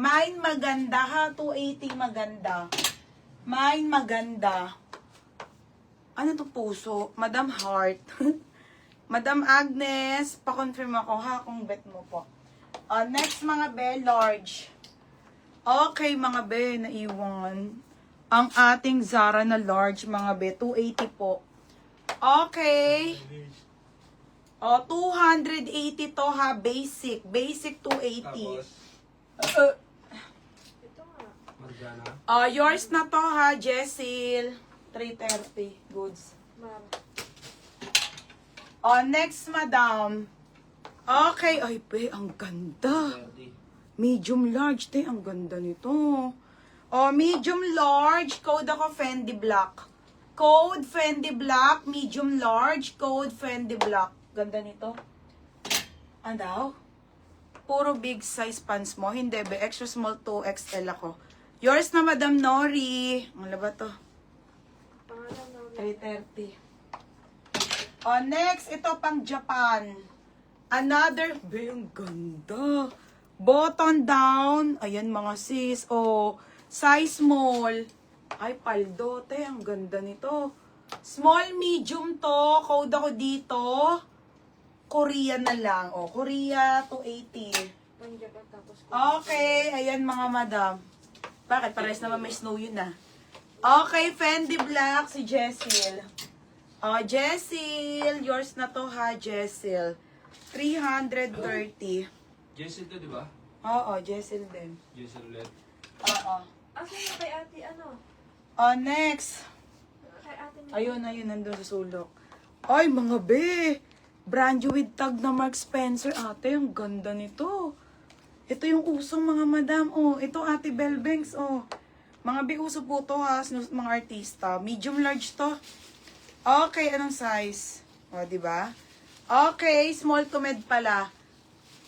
Mine maganda ha, 280 maganda. Mine maganda. Ano to puso? Madam Heart. Madam Agnes, pa-confirm ako ha kung bet mo po. Next mga be, large. Okay mga be, naiwan. Ang ating Zara na large mga be, 280 po. Okay. 280 to ha, basic. Basic 280. Ito nga. Margana. Yours na to ha, Jessil. 330 goods. Ma'am. Next, madam. Okay. Ay, pe, ang ganda. Medium large, te. Ang ganda nito. Medium large. Code ako Fendi Black. Code Fendi Black. Medium large. Code Fendi Black. Ganda nito. Ano daw? Puro big size pants mo. Hindi, be. Extra small 2XL ako. Yours na, Madam Nori. Ang laba to. Pangalan na. 330. Next, ito pang Japan. Another, be, ang ganda. Button down. Ayan mga sis. Size small. Ay, paldo, te. Ang ganda nito. Small, medium to. Code ako dito. Korea na lang. Korea 280. Pang-Japan tapos ko. Okay, ayan mga madam. Bakit? Pares naman may snow yun ah. Okay, Fendi Black, si Jessil. Jessil, yours na to ha, Jessil. 330. Jessil to, di ba? Oo, Jessil din. Jessil ulit. Oo. Asan yung kay ate ano? Next. Kay ate mo. Ayun, nandun sa sulok. Ay, mga be. Brand new with tag na Mark Spencer. Ate, ang ganda nito. Ito yung usong mga madam. Ito ate Belbanks. Mga be uso po to ha, mga artista. Medium large to. Okay, anong size? Diba? Okay, small to med pala.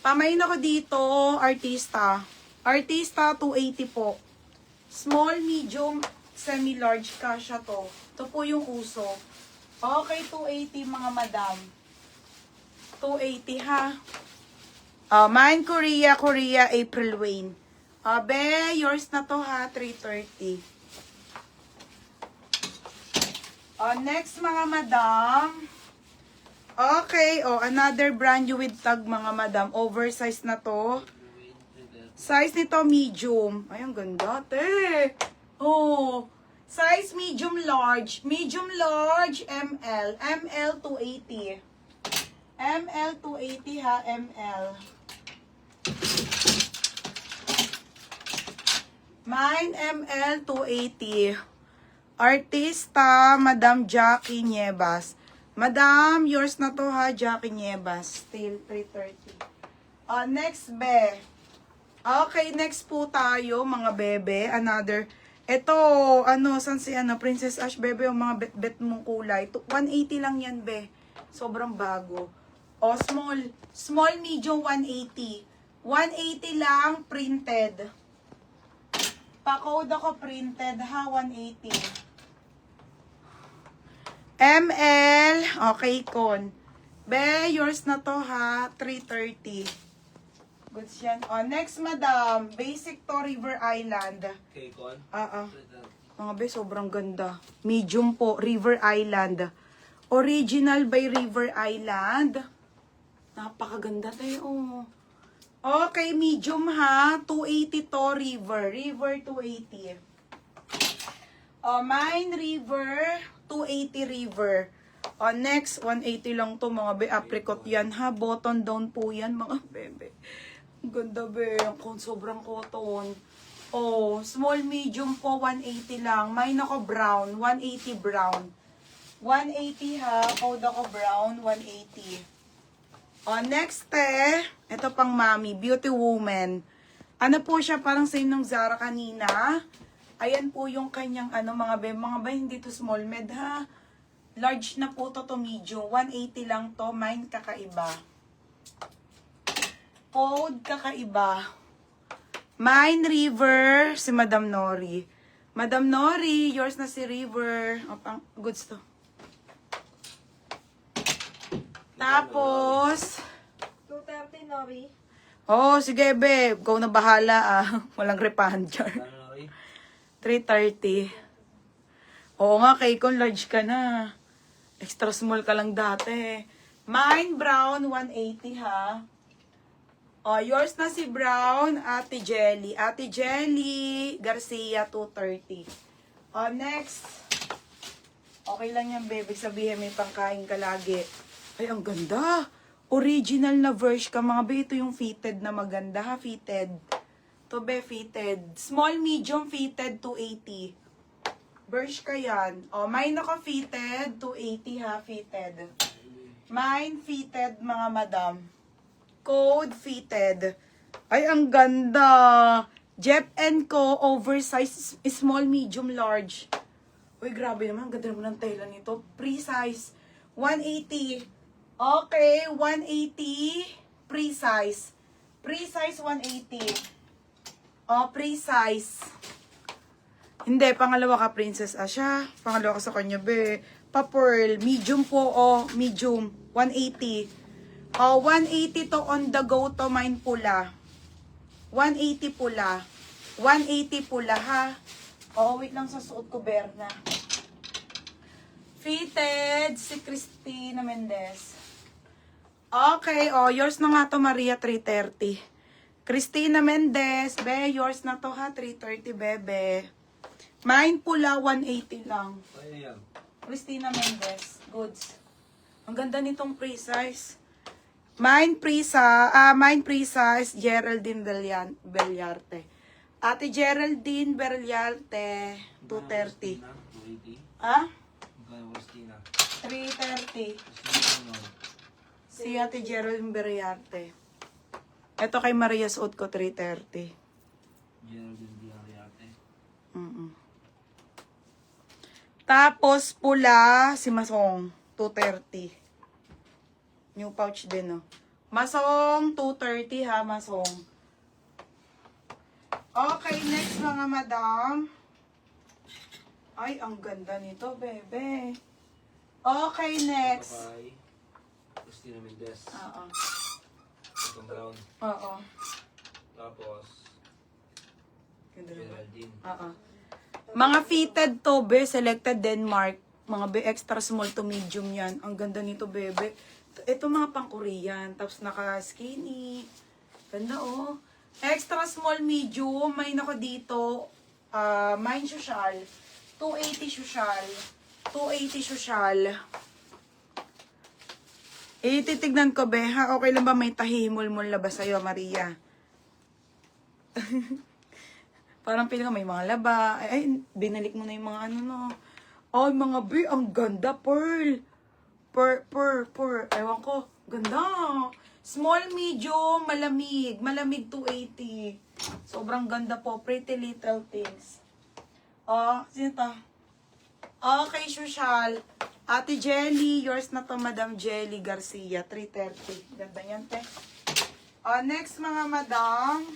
Pamain ako dito, artista. Artista, 280 po. Small, medium, semi-large, kasha to. Ito po yung uso. Okay, 280 mga madam. 280 ha. Mine, Korea, April Wayne. Be, yours na to ha, 330. Next mga madam. Okay, another brand new with tag mga madam. Oversize na to. Size nito medium. Ay, ang ganda, te. Size medium large. Medium large, ML. ML 280. ML 280 ha, ML. Mine, ML 280. Artista, Madam Jackie Nievas. Madam, yours na to ha, Jackie Nievas. Still 330. Next, be. Okay, next po tayo, mga bebe. Another. Ito, saan si Princess Ash, bebe, yung mga bet-bet mong kulay. 180 lang yan, be. Sobrang bago. Small. Small, medium, 180. 180 lang, printed. Pa-code ako printed ha, 180. ML, okay, con. Be, yours na to ha, 330. Goods yan. Next, madam. Basic to River Island. Okay, Con. Mga be, sobrang ganda. Medium po, River Island. Original by River Island. Napakaganda tayo. Okay, medium ha. 280 to River. River 280. Mine River. 280 River. Next, 180 lang to mga be. Apricot yan ha. Button down po yan mga bebe. Ang ganda be. Sobrang cotton. Small medium po. 180 lang. Mine ako brown. 180 brown. 180 ha. Code ako brown. 180. Next ito pang mami. Beauty Woman. Ano po siya? Parang same ng Zara kanina. Ayan po yung kanyang mga be, hindi to small med ha. Large na po to medium. 180 lang to. Mine kakaiba. Code kakaiba. Mine River, si Madam Nori. Madam Nori, yours na si River. Goods to. Tapos, 230 Nori. Oh, sige, babe. Ikaw na bahala, ah. Walang refund dyan. Ano na rin? 330. Oo nga, Kaycon, large ka na. Extra small ka lang dati. Mine, brown, 180, ha? Oh, yours na si Brown, Ate Jelly. Ate Jelly, Garcia, 230. Oh, next. Okay lang yan, babe. Sabihin, may pangkain ka lagi. Ay, ang ganda. Original na verse ka, mga be. Ito yung fitted na maganda, ha? Fitted. To be fitted. Small, medium, fitted, 280. Verse ka yan. Oh, mine naka-fitted, 280, ha? Fitted. Mine, fitted, mga madam. Code fitted. Ay, ang ganda. Jeff & Co. Oversize, small, medium, large. Uy, grabe naman. Ang ganda naman ng tela nito. Pre-size. 180. Okay, 180. Pre-size. Pre-size, 180. Oh, pre-size. Hindi, pangalawa ka, Princess Asha. Pangalawa ka sa kanya, be. Pa-pearl. Medium po, oh. Medium. 180. Oh, 180 to on the go to, mine pula. 180 pula. 180 pula, ha? Oh, wait lang sa suot ko, Berna. Fitted, si Cristina Mendez. Okay, oh, yours na nga to, Maria, 330. Cristina Mendez, be, yours na to, ha? 330, bebe. Mine pula, 180 lang. Ano yan? Cristina Mendez, goods. Ang ganda nitong pre-size. Mine pre-size, Geraldine Bellarte. Ate Geraldine Bellarte, 230. 280. Ah? Magkano Christina? 330. Christina, ano? Si Ate Geraldine Bellarte. Ito kay Maria suot ko, 330. Geraldine Villarreate. Tapos pula, si Masong, 230. New pouch din, no? Masong, 230 ha, Masong. Okay, next mga madam. Ay, ang ganda nito, bebe. Okay, next. Bye. Christina Mendez. Oo. Itong brown. Oo. Tapos, Ganda naman. Geraldine. Oo. Mga fitted to, be. Selected Denmark. Mga be, extra small to medium yan. Ang ganda nito, bebe. Ito mga pang-Korean. Tapos naka-skinny. Ganda, oh. Extra small, medium. May nako dito. Mine social. 280 social. 280 social. Titignan ko, be, ha? Okay lang ba may tahimul-mul ba sa'yo, Maria? Parang piling ko may mga laba. Ay, binalik mo na yung mga ano, no? Ay, mga be, ang ganda, pearl. Pearl. Ewan ko, ganda. Small, medium, malamig. Malamig 280. Sobrang ganda po. Pretty Little Things. Sino to? Okay, social. Ate Jelly, yours na to, Madam Jelly Garcia, 330. Ganda yan, te. Next, mga madam.